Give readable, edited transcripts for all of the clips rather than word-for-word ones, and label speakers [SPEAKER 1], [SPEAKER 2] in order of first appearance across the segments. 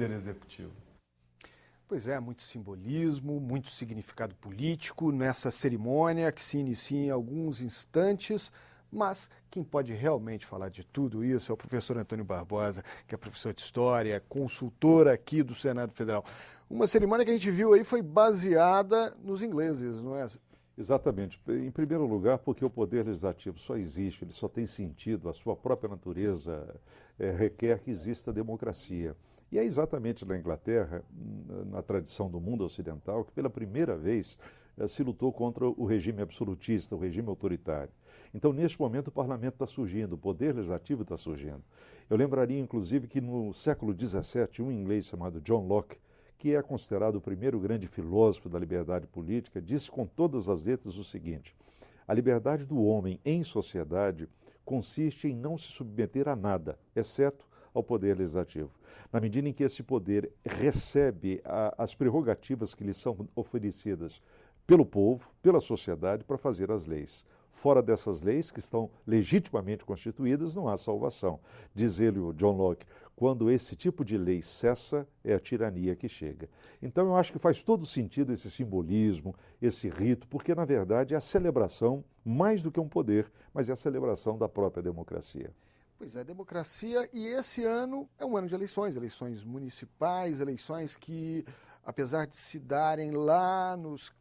[SPEAKER 1] Poder Executivo?
[SPEAKER 2] Pois é, muito simbolismo, muito significado político nessa cerimônia que se inicia em alguns instantes, mas quem pode realmente falar de tudo isso é o professor Antônio Barbosa, que é professor de História, consultor aqui do Senado Federal. Uma cerimônia que a gente viu aí foi baseada nos ingleses, não é?
[SPEAKER 3] Exatamente. Em primeiro lugar, porque o Poder Legislativo só existe, ele só tem sentido, a sua própria natureza requer que exista democracia. E é exatamente na Inglaterra, na tradição do mundo ocidental, que pela primeira vez se lutou contra o regime absolutista, o regime autoritário. Então, neste momento, o parlamento está surgindo, o poder legislativo está surgindo. Eu lembraria, inclusive, que no século XVII, um inglês chamado John Locke, que é considerado o primeiro grande filósofo da liberdade política, disse com todas as letras o seguinte: a liberdade do homem em sociedade consiste em não se submeter a nada, exceto ao poder legislativo. Na medida em que esse poder recebe as prerrogativas que lhe são oferecidas pelo povo, pela sociedade, para fazer as leis. Fora dessas leis, que estão legitimamente constituídas, não há salvação. Diz ele, o John Locke, quando esse tipo de lei cessa, é a tirania que chega. Então eu acho que faz todo sentido esse simbolismo, esse rito, porque na verdade é a celebração, mais do que um poder, mas é a celebração da própria democracia.
[SPEAKER 2] Pois é, democracia, e esse ano é um ano de eleições, eleições municipais, eleições que, apesar de se darem lá nos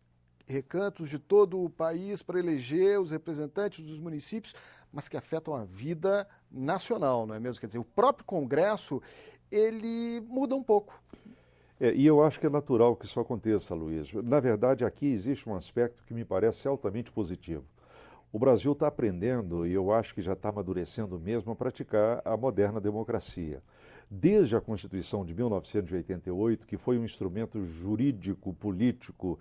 [SPEAKER 2] recantos de todo o país para eleger os representantes dos municípios, mas que afetam a vida nacional, não é mesmo? Quer dizer, o próprio Congresso, ele muda um pouco.
[SPEAKER 3] E eu acho que é natural que isso aconteça, Luiz. Na verdade, aqui existe um aspecto que me parece altamente positivo. O Brasil está aprendendo, e eu acho que já está amadurecendo mesmo, a praticar a moderna democracia. Desde a Constituição de 1988, que foi um instrumento jurídico, político,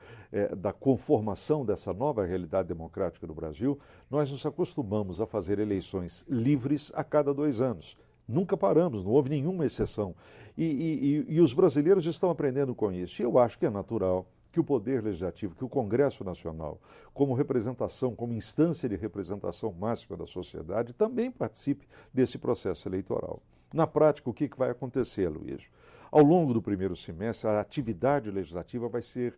[SPEAKER 3] da conformação dessa nova realidade democrática do Brasil, nós nos acostumamos a fazer eleições livres a cada 2 anos. Nunca paramos, não houve nenhuma exceção. E os brasileiros estão aprendendo com isso. E eu acho que é natural que o Poder Legislativo, que o Congresso Nacional, como representação, como instância de representação máxima da sociedade, também participe desse processo eleitoral. Na prática, o que vai acontecer, Luiz? Ao longo do primeiro semestre, a atividade legislativa vai ser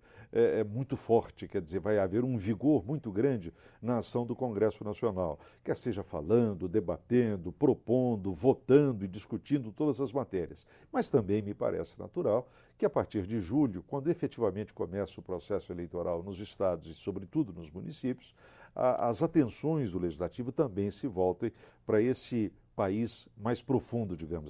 [SPEAKER 3] muito forte, quer dizer, vai haver um vigor muito grande na ação do Congresso Nacional, quer seja falando, debatendo, propondo, votando e discutindo todas as matérias. Mas também me parece natural que a partir de julho, quando efetivamente começa o processo eleitoral nos estados e sobretudo nos municípios, as atenções do Legislativo também se voltem para esse país mais profundo, digamos assim.